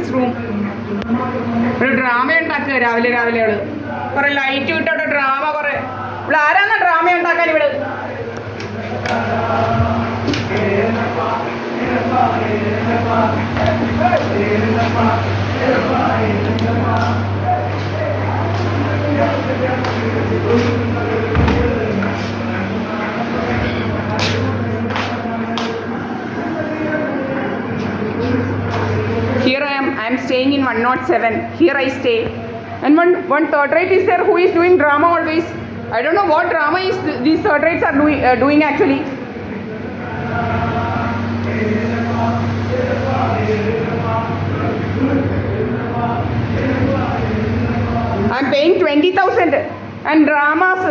this room? ഒരു drama ഉണ്ടാക്കുക രാവിലെ രാവിലെ അവള് കുറെ ലൈറ്റ് ഇട്ടോട്ടെ ഡ്രാമ കുറെ ഇവിടെ ആരാന്ന ഡ്രാമ ഉണ്ടാക്കാൻ ഇവിടെ Here I am staying in 107. Here I stay. And one third rate is there who is doing drama always. I don't know what drama is these third rates are doing actually. I am paying 20,000 and dramas.